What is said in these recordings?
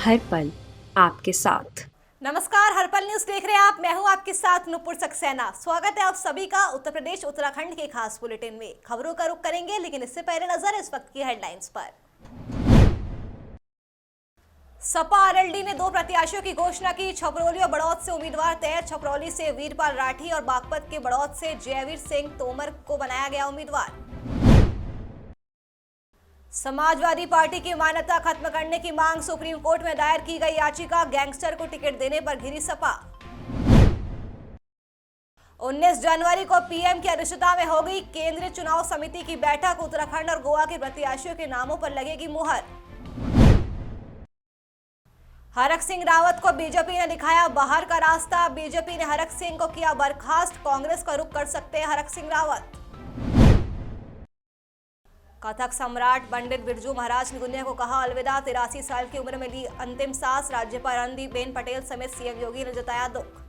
हर पल आपके साथ। नमस्कार, हर्पल न्यूज देख रहे हैं आप। मैं हूं आपके साथ नुपुर सक्सेना। स्वागत है आप सभी का उत्तर प्रदेश उत्तराखंड के खास बुलेटिन में। खबरों का रुख करेंगे, लेकिन इससे पहले नजर इस वक्त की हेडलाइंस पर। सपा आरएलडी ने 2 प्रत्याशियों की घोषणा की। छपरौली और बड़ौद से उम्मीदवार तय। छपरौली से वीरपाल राठी और बागपत के बड़ौद से जयवीर सिंह तोमर को बनाया गया उम्मीदवार। समाजवादी पार्टी की मान्यता खत्म करने की मांग। सुप्रीम कोर्ट में दायर की गई याचिका। गैंगस्टर को टिकट देने पर घिरी सपा। 19 जनवरी को पीएम की अध्यक्षता में होगी केंद्रीय चुनाव समिति की बैठक। उत्तराखंड और गोवा के प्रत्याशियों के नामों पर लगेगी मुहर। हरक सिंह रावत को बीजेपी ने दिखाया बाहर का रास्ता। बीजेपी ने हरक सिंह को किया बर्खास्त। कांग्रेस का रुख कर सकते हैं हरक सिंह रावत। कथक सम्राट पंडित बिरजू महाराज ने दुनिया को कहा अलविदा। 83 साल की उम्र में ली अंतिम सांस। राज्यपाल आनंदीबेन पटेल समेत सीएम योगी ने जताया दुख।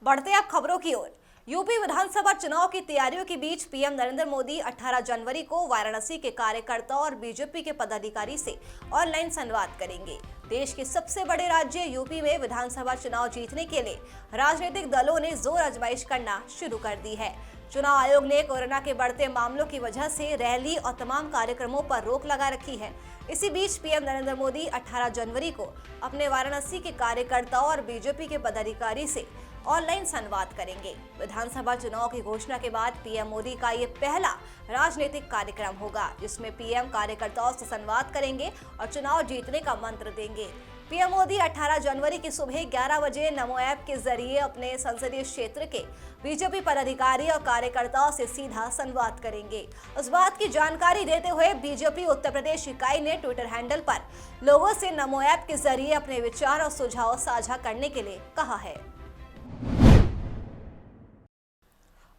बढ़ते अब खबरों की ओर। यूपी विधानसभा चुनाव की तैयारियों के बीच पीएम नरेंद्र मोदी 18 जनवरी को वाराणसी के कार्यकर्ताओं और बीजेपी के पदाधिकारी से ऑनलाइन संवाद करेंगे। देश के सबसे बड़े राज्य यूपी में विधानसभा चुनाव जीतने के लिए राजनीतिक दलों ने जोर आजमाइश करना शुरू कर दी है। चुनाव आयोग ने कोरोना के बढ़ते मामलों की वजह से रैली और तमाम कार्यक्रमों पर रोक लगा रखी है। इसी बीच पीएम नरेंद्र मोदी 18 जनवरी को अपने वाराणसी के कार्यकर्ताओं और बीजेपी के पदाधिकारी से ऑनलाइन संवाद करेंगे। विधानसभा चुनाव की घोषणा के बाद पीएम मोदी का ये पहला राजनीतिक कार्यक्रम होगा, जिसमें पीएम कार्यकर्ताओं से संवाद करेंगे और चुनाव जीतने का मंत्र देंगे। पीएम मोदी 18 जनवरी की सुबह 11 बजे नमो ऐप के जरिए अपने संसदीय क्षेत्र के बीजेपी पदाधिकारी और कार्यकर्ताओं से सीधा संवाद करेंगे। उस बात की जानकारी देते हुए बीजेपी उत्तर प्रदेश इकाई ने ट्विटर हैंडल पर लोगों से नमो ऐप के जरिए अपने विचार और सुझाव साझा करने के लिए कहा है।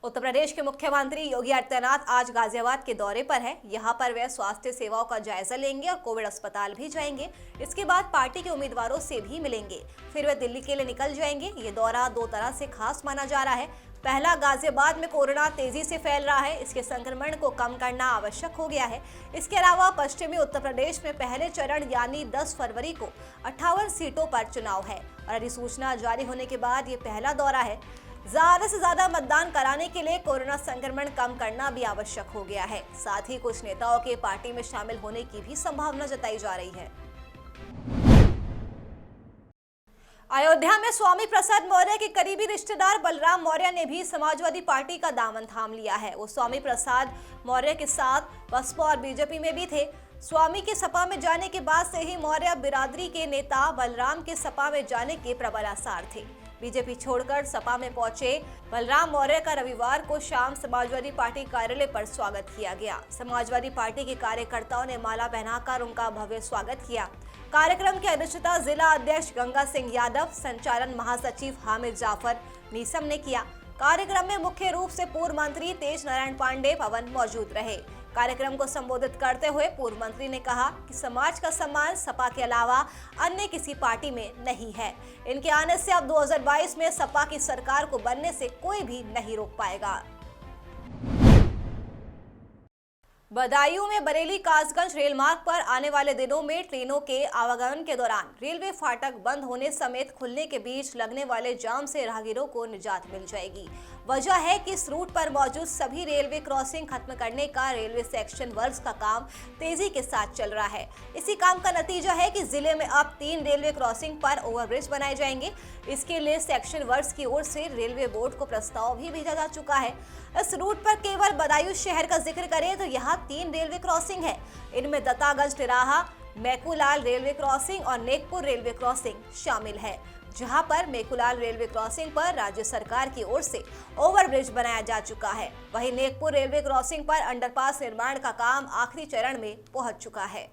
उत्तर प्रदेश के मुख्यमंत्री योगी आदित्यनाथ आज गाजियाबाद के दौरे पर है। यहां पर वे स्वास्थ्य सेवाओं का जायजा लेंगे और कोविड अस्पताल भी जाएंगे। इसके बाद पार्टी के उम्मीदवारों से भी मिलेंगे। फिर वे दिल्ली के लिए निकल जाएंगे। ये दौरा 2 तरह से खास माना जा रहा है। पहला, गाजियाबाद में कोरोना तेजी से फैल रहा है, इसके संक्रमण को कम करना आवश्यक हो गया है। इसके अलावा पश्चिमी उत्तर प्रदेश में पहले चरण यानी 10 फरवरी को 58 सीटों पर चुनाव है और अधिसूचना जारी होने के बाद ये पहला दौरा है। ज्यादा से ज्यादा मतदान कराने के लिए कोरोना संक्रमण कम करना भी आवश्यक हो गया है। साथ ही कुछ नेताओं के पार्टी में शामिल होने की भी संभावना जताई जा रही है। अयोध्या में स्वामी प्रसाद मौर्य के करीबी रिश्तेदार बलराम मौर्य ने भी समाजवादी पार्टी का दामन थाम लिया है। वो स्वामी प्रसाद मौर्य के साथ बसपा और बीजेपी में भी थे। स्वामी के सपा में जाने के बाद से ही मौर्य बिरादरी के नेता बलराम के सपा में जाने के प्रबल आसार थे। बीजेपी छोड़कर सपा में पहुंचे बलराम मौर्य का रविवार को शाम समाजवादी पार्टी कार्यालय पर स्वागत किया गया। समाजवादी पार्टी के कार्यकर्ताओं ने माला पहनाकर उनका भव्य स्वागत किया। कार्यक्रम की अध्यक्षता जिला अध्यक्ष गंगा सिंह यादव, संचालन महासचिव हामिद जाफर नीसम ने किया। कार्यक्रम में मुख्य रूप से पूर्व मंत्री तेज नारायण पांडे पवन मौजूद रहे। कार्यक्रम को संबोधित करते हुए पूर्व मंत्री ने कहा कि समाज का सम्मान सपा के अलावा अन्य किसी पार्टी में नहीं है। इनके आने से अब 2022 में सपा की सरकार को बनने से कोई भी नहीं रोक पाएगा। बदायूं में बरेली कासगंज रेल मार्ग पर आने वाले दिनों में ट्रेनों के आवागमन के दौरान रेलवे फाटक बंद होने समेत खुलने के बीच लगने वाले जाम से राहगीरों को निजात मिल जाएगी। वजह है कि इस रूट पर मौजूद सभी रेलवे क्रॉसिंग खत्म करने का रेलवे सेक्शन वर्क्स का काम तेजी के साथ चल रहा है। इसी काम का नतीजा है कि जिले में अब 3 रेलवे क्रॉसिंग पर ओवरब्रिज बनाए जाएंगे। इसके लिए सेक्शन वर्क्स की ओर से रेलवे बोर्ड को प्रस्ताव भी भेजा जा चुका है। इस रूट पर केवल बदायूं शहर का जिक्र करें तो यहाँ 3 रेलवे क्रॉसिंग है। इनमें दत्तागंज तिराहा, मैकूलाल रेलवे क्रॉसिंग और नेकपुर रेलवे क्रॉसिंग शामिल है, जहां पर मेकुलाल रेलवे क्रॉसिंग पर राज्य सरकार की ओर से ओवरब्रिज बनाया जा चुका है। वहीं नेकपुर रेलवे क्रॉसिंग पर अंडरपास निर्माण का काम आखिरी चरण में पहुंच चुका है।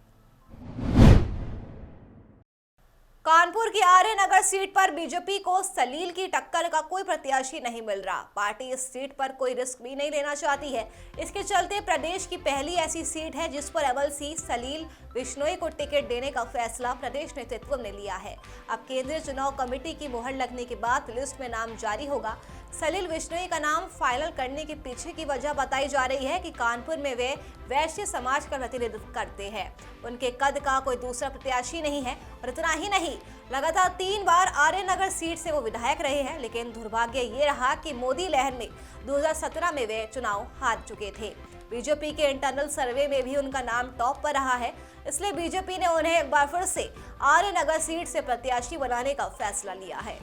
कानपुर की आर्य नगर सीट पर बीजेपी को सलील की टक्कर का कोई प्रत्याशी नहीं मिल रहा। पार्टी इस सीट पर कोई रिस्क भी नहीं लेना चाहती है। इसके चलते प्रदेश की पहली ऐसी सीट है जिस पर एमएलसी सलील बिश्नोई को टिकट देने का फैसला प्रदेश नेतृत्व ने लिया है। अब केंद्रीय चुनाव कमेटी की मुहर लगने के बाद लिस्ट में नाम जारी होगा। सलील बिश्नोई का नाम फाइनल करने के पीछे की वजह बताई जा रही है कि कानपुर में वे वैश्य समाज का प्रतिनिधित्व करते हैं। उनके कद का कोई दूसरा प्रत्याशी नहीं है और इतना ही नहीं, लगातार 3 बार आर्य नगर सीट से वो विधायक रहे हैं। लेकिन दुर्भाग्य ये रहा कि मोदी लहर में 2017 में वे चुनाव हार चुके थे। बीजेपी के इंटरनल सर्वे में भी उनका नाम टॉप पर रहा है, इसलिए बीजेपी ने उन्हें एक बार फिर से आर्य नगर सीट से प्रत्याशी बनाने का फैसला लिया है।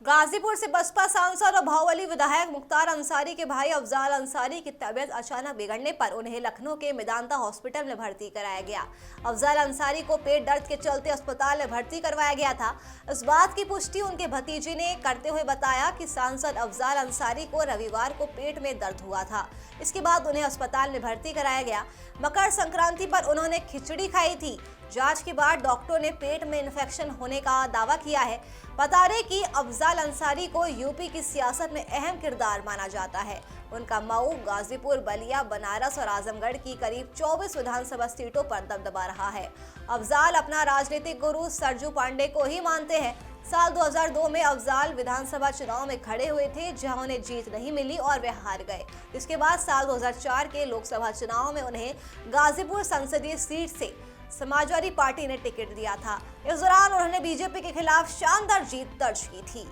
गाजीपुर से बसपा सांसद और बाहुबली विधायक मुख्तार अंसारी के भाई अफजाल अंसारी की तबीयत अचानक बिगड़ने पर उन्हें लखनऊ के मेदांता हॉस्पिटल में भर्ती कराया गया। अफजाल अंसारी को पेट दर्द के चलते अस्पताल में भर्ती करवाया गया था। इस बात की पुष्टि उनके भतीजे ने करते हुए बताया कि सांसद अफजाल अंसारी को रविवार को पेट में दर्द हुआ था। इसके बाद उन्हें अस्पताल में भर्ती कराया गया। मकर संक्रांति पर उन्होंने खिचड़ी खाई थी। जांच के बाद डॉक्टरों ने पेट में इन्फेक्शन होने का दावा किया है। बता दें कि अफजाल अंसारी को यूपी की सियासत में अहम किरदार माना जाता है। उनका मऊ, गाजीपुर, बलिया, बनारस और आजमगढ़ की करीब 24 विधानसभा सीटों पर दबदबा रहा है। अफजाल अपना राजनीतिक गुरु सरजू पांडे को ही मानते हैं। साल 2002 में अफजाल विधानसभा चुनाव में खड़े हुए थे, जहां उन्हें जीत नहीं मिली और वे हार गए। इसके बाद साल 2004 के लोकसभा चुनाव में उन्हें गाजीपुर संसदीय सीट से समाजवादी पार्टी ने टिकट दिया था। इस दौरान उन्होंने बीजेपी के खिलाफ शानदार जीत दर्ज की थी।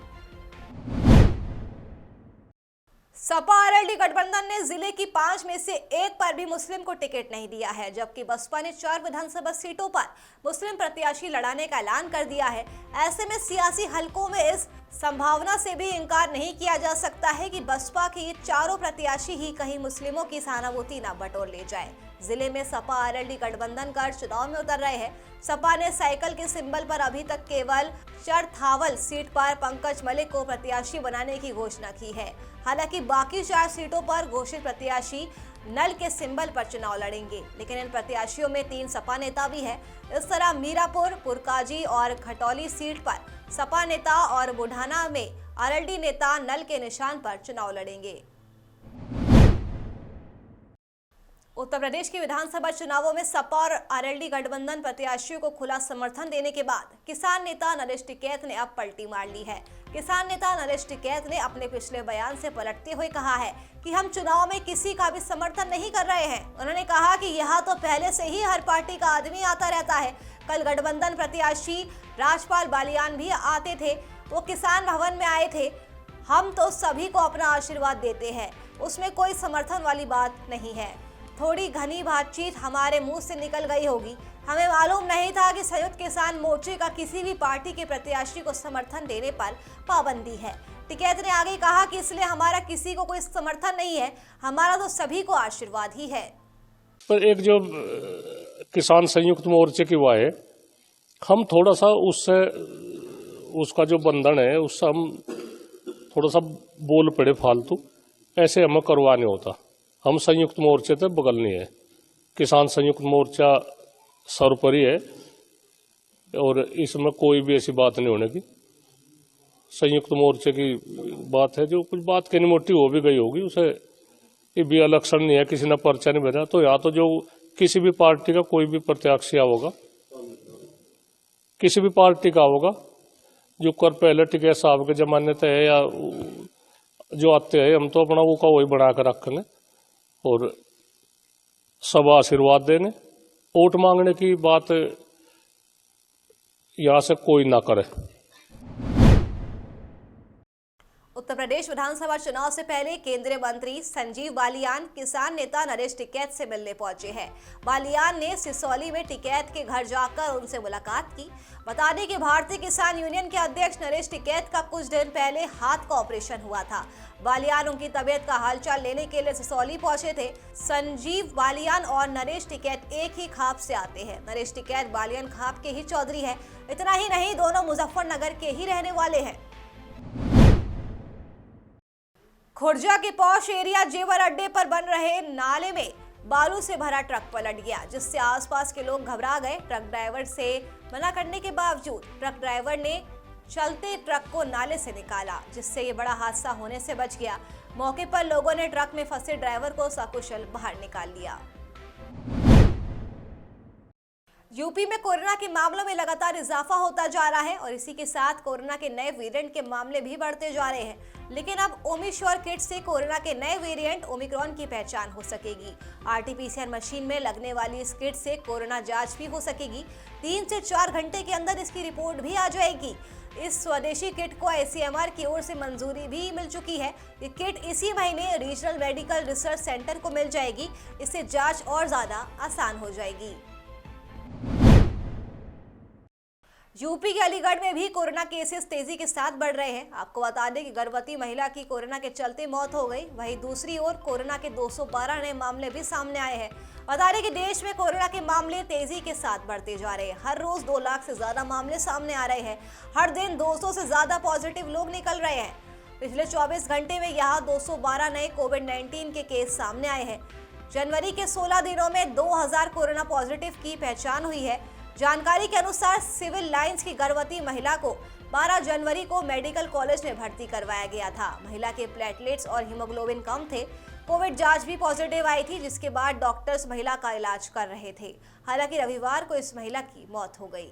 सपा आरएलडी गठबंधन ने जिले की 5 में से 1 पर भी मुस्लिम को टिकट नहीं दिया है, जबकि बसपा ने 4 विधानसभा सीटों पर मुस्लिम प्रत्याशी लड़ाने का ऐलान कर दिया है। ऐसे में सियासी हलकों में इस संभावना से भी इनकार नहीं किया जा सकता है कि बसपा के ये चारों प्रत्याशी ही कहीं मुस्लिमों की सहानुभूति न बटोर ले जाए। जिले में सपा आरएलडी गठबंधन कर चुनाव में उतर रहे हैं। सपा ने साइकिल के सिंबल पर अभी तक केवल चरथावल सीट पर पंकज मलिक को प्रत्याशी बनाने की घोषणा की है। हालांकि बाकी 4 सीटों पर घोषित प्रत्याशी नल के सिंबल पर चुनाव लड़ेंगे, लेकिन इन प्रत्याशियों में 3 सपा नेता भी हैं। इस तरह मीरापुर, पुरकाजी और खटौली सीट पर सपा नेता और बुढ़ाना में आरएलडी नेता नल के निशान पर चुनाव लड़ेंगे। उत्तर प्रदेश के विधानसभा चुनावों में सपा और आरएलडी गठबंधन प्रत्याशियों को खुला समर्थन देने के बाद किसान नेता नरेश टिकैत ने अब पलटी मार ली है। किसान नेता नरेश टिकैत ने अपने पिछले बयान से पलटते हुए कहा है कि हम चुनाव में किसी का भी समर्थन नहीं कर रहे हैं। उन्होंने कहा कि यहाँ तो पहले से ही हर पार्टी का आदमी आता रहता है। कल गठबंधन प्रत्याशी राजपाल बालियान भी आते थे, वो किसान भवन में आए थे। हम तो सभी को अपना आशीर्वाद देते हैं, उसमें कोई समर्थन वाली बात नहीं है। थोड़ी घनी बातचीत हमारे मुंह से निकल गई होगी। हमें मालूम नहीं था कि संयुक्त किसान मोर्चे का किसी भी पार्टी के प्रत्याशी को समर्थन देने पर पाबंदी है। टिकैत ने आगे कहा कि इसलिए हमारा किसी को कोई समर्थन नहीं है, हमारा तो सभी को आशीर्वाद ही है। पर एक जो किसान संयुक्त मोर्चे की हुआ है, हम थोड़ा सा उससे उसका जो बंधन है उससे हम थोड़ा सा बोल पड़े फालतू, ऐसे हमें करवा नहीं होता। हम संयुक्त मोर्चे से बगल नहीं है। किसान संयुक्त मोर्चा सर्वोपरि है और इसमें कोई भी ऐसी बात नहीं होने की। संयुक्त मोर्चे की बात है, जो कुछ बात कहनी मोटी हो भी गई होगी, उसे ये भी इलेक्शन नहीं है, किसी ने पर्चा नहीं भेजा। तो या तो जो किसी भी पार्टी का कोई भी प्रत्याशी होगा, किसी भी पार्टी का होगा, जो कर पहले टिकैत साहब के जमाने तय है या जो आते हैं, हम तो अपना वो का वही बना कर रखने और सब आशीर्वाद देने। वोट मांगने की बात यहाँ से कोई ना करे। उत्तर प्रदेश विधानसभा चुनाव से पहले केंद्रीय मंत्री संजीव बालियान किसान नेता नरेश टिकैत से मिलने पहुंचे हैं। बालियान ने सिसौली में टिकैत के घर जाकर उनसे मुलाकात की। बता दें कि भारतीय किसान यूनियन के अध्यक्ष नरेश टिकैत का कुछ दिन पहले हाथ का ऑपरेशन हुआ था। बालियान उनकी तबीयत का हालचाल लेने के लिए सिसौली पहुंचे थे। संजीव बालियान और नरेश टिकैत एक ही खाप से आते हैं। नरेश टिकैत बालियान खाप के ही चौधरी है। इतना ही नहीं, दोनों मुजफ्फरनगर के ही रहने वाले हैं। खुर्जा के पौष एरिया जेवर अड्डे पर बन रहे नाले में बालू से भरा ट्रक पलट गया, जिससे आसपास के लोग घबरा गए। ट्रक ड्राइवर से मना करने के बावजूद ट्रक ड्राइवर ने चलते ट्रक को नाले से निकाला, जिससे ये बड़ा हादसा होने से बच गया। मौके पर लोगों ने ट्रक में फंसे ड्राइवर को सकुशल बाहर निकाल लिया। यूपी में कोरोना के मामलों में लगातार इजाफा होता जा रहा है और इसी के साथ कोरोना के नए वेरिएंट के मामले भी बढ़ते जा रहे हैं। लेकिन अब ओमिश्योर किट से कोरोना के नए वेरिएंट ओमिक्रॉन की पहचान हो सकेगी। आरटीपीसीआर मशीन में लगने वाली इस किट से कोरोना जांच भी हो सकेगी। 3 से 4 घंटे के अंदर इसकी रिपोर्ट भी आ जाएगी। इस स्वदेशी किट को आईसीएमआर की ओर से मंजूरी भी मिल चुकी है। ये किट इसी महीने रीजनल मेडिकल रिसर्च सेंटर को मिल जाएगी। इससे जांच और ज्यादा आसान हो जाएगी। यूपी के अलीगढ़ में भी कोरोना केसेस तेजी के साथ बढ़ रहे हैं। आपको बता दें कि गर्भवती महिला की कोरोना के चलते मौत हो गई। वहीं दूसरी ओर कोरोना के 212 नए मामले भी सामने आए हैं। बता दें कि देश में कोरोना के मामले तेजी के साथ बढ़ते जा रहे हैं। हर रोज 2 लाख से ज्यादा मामले सामने आ रहे हैं। हर दिन 200 से ज्यादा पॉजिटिव लोग निकल रहे हैं। पिछले 24 घंटे में यहाँ 212 नए कोविड-19 के केस सामने आए हैं। जनवरी के 16 दिनों में 2000 कोरोना पॉजिटिव की पहचान हुई है। जानकारी के अनुसार सिविल लाइंस की गर्भवती महिला को 12 जनवरी को मेडिकल कॉलेज में भर्ती करवाया गया था। महिला के प्लेटलेट्स और हीमोग्लोबिन कम थे। कोविड जांच भी पॉजिटिव आई थी, जिसके बाद डॉक्टर्स महिला का इलाज कर रहे थे। हालांकि रविवार को इस महिला की मौत हो गई।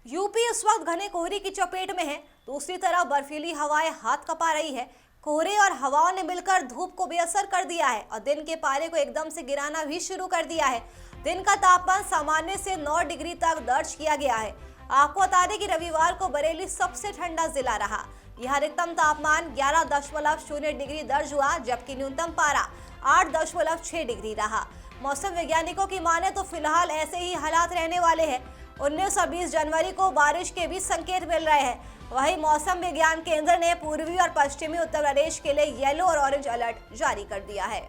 यूपी इस वक्त घने कोहरे की चपेट में है। दूसरी तरफ बर्फीली हवाएं हाथ कपा रही है। कोहरे और हवाओं ने मिलकर धूप को बेअसर कर दिया है और दिन के पारे को एकदम से गिराना भी शुरू कर दिया है। दिन का तापमान सामान्य से 9 डिग्री तक दर्ज किया गया है। आपको बता दें कि रविवार को बरेली सबसे ठंडा जिला रहा। यह अधिकतम तापमान 11.0 डिग्री दर्ज हुआ, जबकि न्यूनतम पारा 8.6 डिग्री रहा। मौसम वैज्ञानिकों की माने तो फिलहाल ऐसे ही हालात रहने वाले हैं। 19 और 20 जनवरी को बारिश के भी संकेत मिल रहे हैं। वहीं मौसम विज्ञान केंद्र ने पूर्वी और पश्चिमी उत्तर प्रदेश के लिए येलो और ऑरेंज अलर्ट जारी कर दिया है।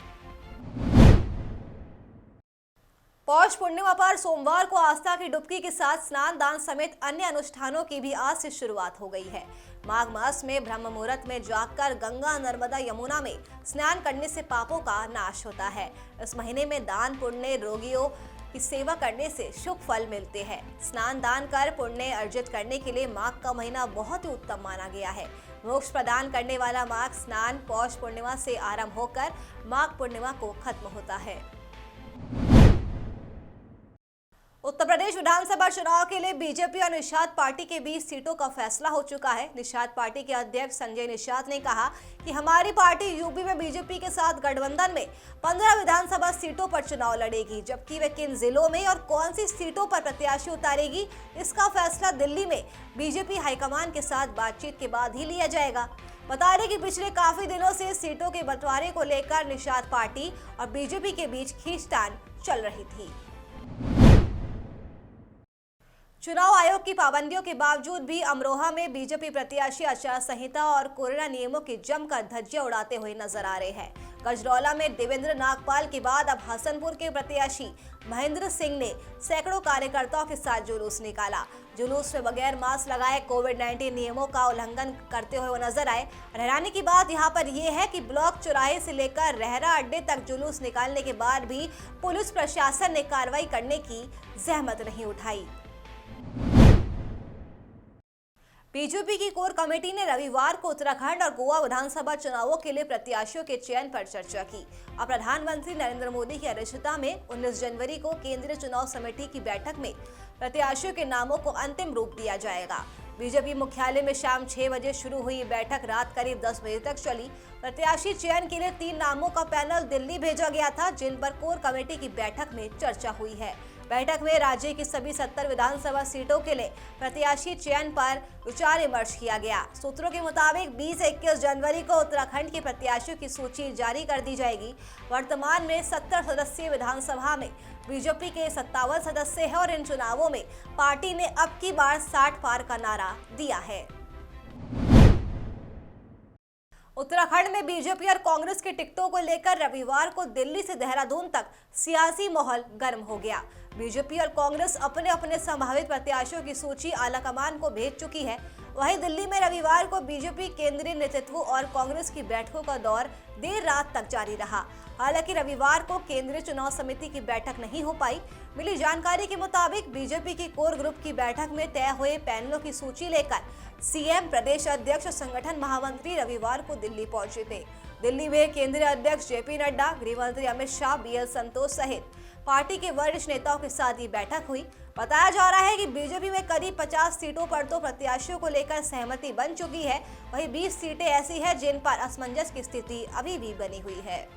पौष पूर्णिमा पर सोमवार को आस्था की डुबकी के साथ स्नान दान समेत अन्य अनुष्ठानों की भी आज से शुरुआत हो गई है। माघ मास में ब्रह्म मुहूर्त में जागकर गंगा, नर्मदा, यमुना में स्नान करने से पापों का नाश होता है। इस महीने में दान पुण्य, रोगियों की सेवा करने से शुभ फल मिलते हैं। स्नान दान कर पुण्य अर्जित करने के लिए माघ का महीना बहुत ही उत्तम माना गया है। मोक्ष प्रदान करने वाला माघ स्नान पौष पूर्णिमा से आरंभ होकर माघ पूर्णिमा को खत्म होता है। उत्तर प्रदेश विधानसभा चुनाव के लिए बीजेपी और निषाद पार्टी के बीच सीटों का फैसला हो चुका है। निषाद पार्टी के अध्यक्ष संजय निषाद ने कहा कि हमारी पार्टी यूपी में बीजेपी के साथ गठबंधन में 15 विधानसभा सीटों पर चुनाव लड़ेगी, जबकि वे किन जिलों में और कौन सी सीटों पर प्रत्याशी उतारेगी, इसका फैसला दिल्ली में बीजेपी हाईकमान के साथ बातचीत के बाद ही लिया जाएगा। बता दें कि पिछले काफी दिनों से सीटों के बंटवारे को लेकर निषाद पार्टी और बीजेपी के बीच खींचतान चल रही थी। चुनाव आयोग की पाबंदियों के बावजूद भी अमरोहा में बीजेपी प्रत्याशी आचार संहिता और कोरोना नियमों की जमकर धज्जियां उड़ाते हुए नजर आ रहे हैं। गजरौला में देवेंद्र नागपाल के बाद अब हसनपुर के प्रत्याशी महेंद्र सिंह ने सैकड़ों कार्यकर्ताओं के साथ जुलूस निकाला। जुलूस में बगैर मास्क लगाए कोविड-19 नियमों का उल्लंघन करते हुए वो नजर आए। हैरानी की बात यहाँ पर यह है कि ब्लॉक चौराहे से लेकर रहरा अड्डे तक जुलूस निकालने के बाद भी पुलिस प्रशासन ने कार्रवाई करने की जहमत नहीं उठाई। बीजेपी की कोर कमेटी ने रविवार को उत्तराखंड और गोवा विधानसभा चुनावों के लिए प्रत्याशियों के चयन पर चर्चा की। अब प्रधानमंत्री नरेंद्र मोदी की अध्यक्षता में 19 जनवरी को केंद्रीय चुनाव समिति की बैठक में प्रत्याशियों के नामों को अंतिम रूप दिया जाएगा। बीजेपी मुख्यालय में शाम 6 बजे शुरू हुई बैठक रात करीब 10 बजे तक चली। प्रत्याशी चयन के लिए 3 नामों का पैनल दिल्ली भेजा गया था, जिन पर कोर कमेटी की बैठक में चर्चा हुई है। बैठक में राज्य की सभी 70 विधानसभा सीटों के लिए प्रत्याशी चयन पर विचार विमर्श किया गया। सूत्रों के मुताबिक 20 से 21 जनवरी को उत्तराखंड के प्रत्याशियों की सूची जारी कर दी जाएगी। वर्तमान में 70 सदस्यीय विधानसभा में बीजेपी के 57 सदस्य हैं और इन चुनावों में पार्टी ने अब की बार 60 पार का नारा दिया है। उत्तराखंड में बीजेपी और कांग्रेस के टिकटों को लेकर रविवार को दिल्ली से देहरादून तक सियासी माहौल गर्म हो गया। बीजेपी और कांग्रेस अपने अपने संभावित प्रत्याशियों की सूची आलाकमान को भेज चुकी है। वहीं दिल्ली में रविवार को बीजेपी केंद्रीय नेतृत्व और कांग्रेस की बैठकों का दौर देर रात तक जारी रहा। हालांकि रविवार को केंद्रीय चुनाव समिति की बैठक नहीं हो पाई। मिली जानकारी के मुताबिक बीजेपी की कोर ग्रुप की बैठक में तय हुए पैनलों की सूची लेकर सीएम, प्रदेश अध्यक्ष और संगठन महामंत्री रविवार को दिल्ली पहुंचे थे। दिल्ली में केंद्रीय अध्यक्ष जेपी नड्डा, गृह मंत्री अमित शाह, बीएल संतोष सहित पार्टी के वरिष्ठ नेताओं के साथ ये बैठक हुई। बताया जा रहा है कि बीजेपी में करीब 50 सीटों पर तो प्रत्याशियों को लेकर सहमति बन चुकी है, वहीं 20 सीटें ऐसी हैं जिन पर असमंजस की स्थिति अभी भी बनी हुई है।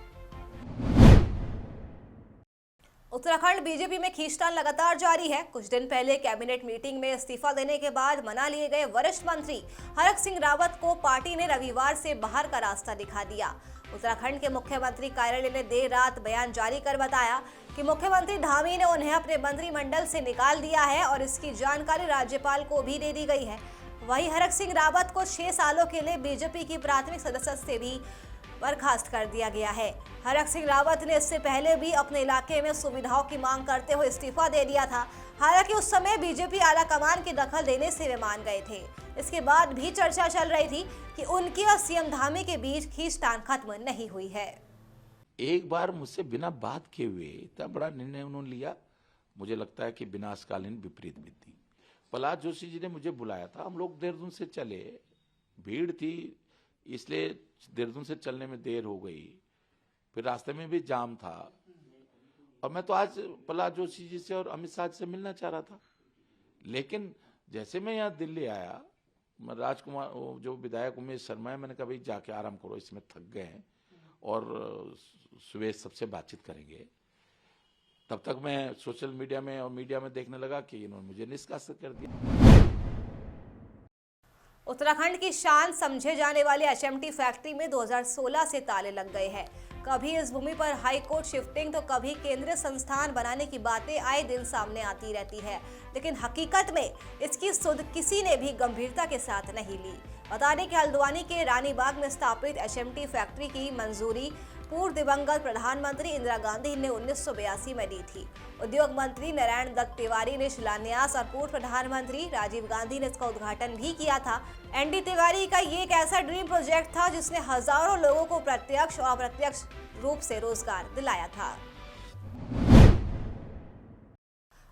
उत्तराखंड बीजेपी में खींचतान लगातार जारी है। कुछ दिन पहले कैबिनेट मीटिंग में इस्तीफा देने के बाद मना लिए गए वरिष्ठ मंत्री हरक सिंह रावत को पार्टी ने रविवार से बाहर का रास्ता दिखा दिया। उत्तराखंड के मुख्यमंत्री कार्यालय ने देर रात बयान जारी कर बताया कि मुख्यमंत्री धामी ने उन्हें अपने मंत्रिमंडल से निकाल दिया है और इसकी जानकारी राज्यपाल को भी दे दी गई है। वहीं हरक सिंह रावत को 6 सालों के लिए बीजेपी की प्राथमिक सदस्य से भी बर्खास्त कर दिया गया है। हरक सिंह रावत ने इससे पहले भी अपने इलाके में सुविधाओं की मांग करते हुए इस्तीफा दे दिया था। हालांकि उस समय बीजेपी आला कमान की दखल देने से वे मान गए थे। इसके बाद भी चर्चा चल रही थी कि उनकी और सीएम धामी के बीच खींचतान खत्म नहीं हुई है। एक बार मुझसे बिना बात किए हुए इतना बड़ा निर्णय उन्होंने लिया, मुझे लगता है कि विनाशकालीन विपरीत बुद्धि। प्रहलाद जोशी जी ने मुझे बुलाया था, हम लोग देहरादून से चले, भीड़ थी इसलिए देहरादून से चलने में देर हो गई, फिर रास्ते में भी जाम था और मैं तो आज प्रहलाद जोशी जी से और अमित शाह से मिलना चाह रहा था। लेकिन जैसे मैं यहाँ दिल्ली आया, मैं राजकुमार जो विधायक उमेश शर्मा है, मैंने कहा भाई जाके आराम करो, इसमें थक गए हैं और सुबह सबसे बातचीत करेंगे। तब तक मैं सोशल मीडिया में और मीडिया में देखने लगा कि इन्होंने मुझे निष्कासित कर दिया। उत्तराखंड की शान समझे जाने वाली एचएमटी फैक्ट्री में 2016 से ताले लग गए हैं। कभी इस भूमि पर हाई कोर्ट शिफ्टिंग तो कभी केंद्रीय संस्थान बनाने की बातें आए दिन सामने आती रहती है, लेकिन हकीकत में इसकी सुध किसी ने भी गंभीरता के साथ नहीं ली। बता दें कि हल्द्वानी के रानीबाग में स्थापित एचएमटी फैक्ट्री की मंजूरी पूर्व दिवंगत प्रधानमंत्री इंदिरा गांधी ने 1982 में दी थी। उद्योग मंत्री नारायण दत्त तिवारी ने शिलान्यास और पूर्व प्रधानमंत्री राजीव गांधी ने इसका उद्घाटन भी किया था। एनडी तिवारी का ये एक ऐसा ड्रीम प्रोजेक्ट था जिसने हजारों लोगों को प्रत्यक्ष और अप्रत्यक्ष रूप से रोजगार दिलाया था।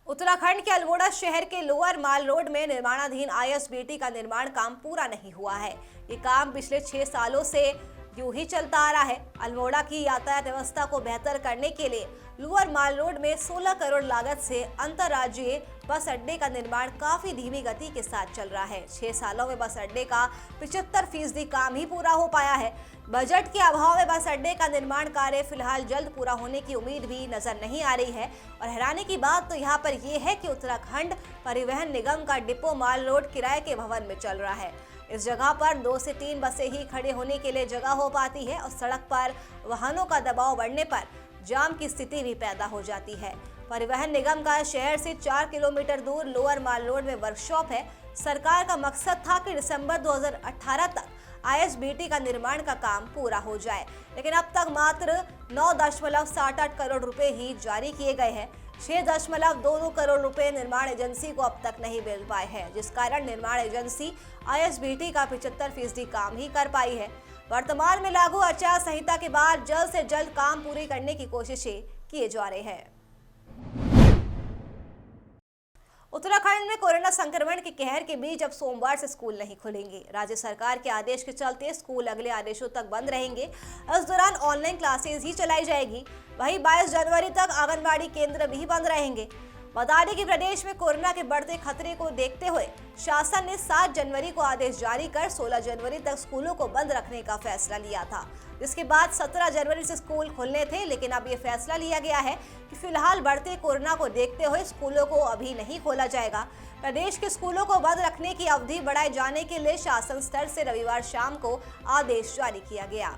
उत्तराखंड के अल्मोड़ा शहर के लोअर माल रोड में निर्माणाधीन आईएसबीटी का निर्माण काम पूरा नहीं हुआ है। ये काम पिछले 6 सालों से यूं ही चलता आ रहा है। अल्मोड़ा की यातायात व्यवस्था को बेहतर करने के लिए लोअर माल रोड में 16 करोड़ लागत से अंतर्राज्यीय बस अड्डे का निर्माण काफी धीमी गति के साथ चल रहा है। 6 सालों में बस अड्डे का 75% काम ही पूरा हो पाया है। बजट के अभाव में बस अड्डे का निर्माण कार्य फिलहाल जल्द पूरा होने की उम्मीद भी नजर नहीं आ रही है। और हैरानी की बात तो यहाँ पर यह है कि उत्तराखंड परिवहन निगम का डिपो माल रोड किराए के भवन में चल रहा है। इस जगह पर 2 से 3 बसें ही खड़े होने के लिए जगह हो पाती है और सड़क पर वाहनों का दबाव बढ़ने पर जाम की स्थिति भी पैदा हो जाती है। परिवहन निगम का शहर से 4 किलोमीटर दूर लोअर माल रोड में वर्कशॉप है। सरकार का मकसद था कि दिसंबर 2018 तक आईएसबीटी का निर्माण का काम पूरा हो जाए, लेकिन अब तक मात्र 9.68 करोड़ रुपए ही जारी किए गए हैं। 6.22 करोड़ रुपए निर्माण एजेंसी को अब तक नहीं मिल पाए हैं, जिस कारण निर्माण एजेंसी आईएसबीटी का 75% काम ही कर पाई है। वर्तमान में लागू आचार संहिता के बाद जल्द से जल्द काम पूरी करने की कोशिशें किए जा रहे हैं। उत्तराखंड में कोरोना संक्रमण के कहर के बीच अब सोमवार से स्कूल नहीं खुलेंगे। राज्य सरकार के आदेश के चलते स्कूल अगले आदेशों तक बंद रहेंगे। इस दौरान ऑनलाइन क्लासेस ही चलाई जाएगी। वहीं 22 जनवरी तक आंगनबाड़ी केंद्र भी बंद रहेंगे। बता दें कि प्रदेश में कोरोना के बढ़ते खतरे को देखते हुए शासन ने 7 जनवरी को आदेश जारी कर 16 जनवरी तक स्कूलों को बंद रखने का फैसला लिया था, जिसके बाद 17 जनवरी से स्कूल खुलने थे। लेकिन अब ये फैसला लिया गया है कि फिलहाल बढ़ते कोरोना को देखते हुए स्कूलों को अभी नहीं खोला जाएगा। प्रदेश के स्कूलों को बंद रखने की अवधि बढ़ाए जाने के लिए शासन स्तर से रविवार शाम को आदेश जारी किया गया।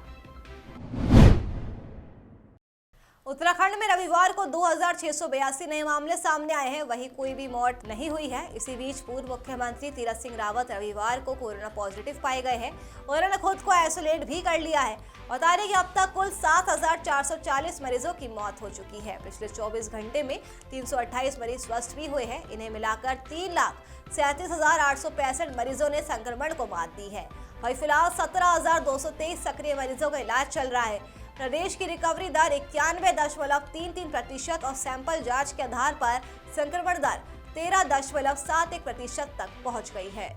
उत्तराखंड में रविवार को 2682 नए मामले सामने आए हैं। वहीं कोई भी मौत नहीं हुई है। इसी बीच पूर्व मुख्यमंत्री तीरथ सिंह रावत रविवार को कोरोना पॉजिटिव पाए गए हैं। उन्होंने खुद को आइसोलेट भी कर लिया है। बता दें कि अब तक कुल 7440 मरीजों की मौत हो चुकी है। पिछले 24 घंटे में 328 मरीज स्वस्थ भी हुए हैं। इन्हें मिलाकर 3,37,865 मरीजों ने संक्रमण को मात दी है। वहीं फिलहाल 17,223 सक्रिय मरीजों का इलाज चल रहा है। प्रदेश की रिकवरी दर 91.33% और सैंपल जांच के आधार पर संक्रमण दर 13.71% तक पहुंच गई है।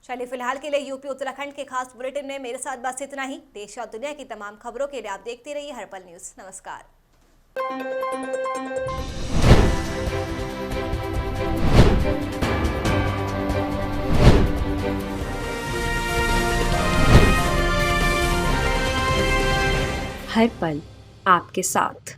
चलिए फिलहाल के लिए यूपी उत्तराखंड के खास बुलेटिन में मेरे साथ बस इतना ही। देश और दुनिया की तमाम खबरों के लिए आप देखते रहिए हर्पल न्यूज। नमस्कार। हर पल आपके साथ।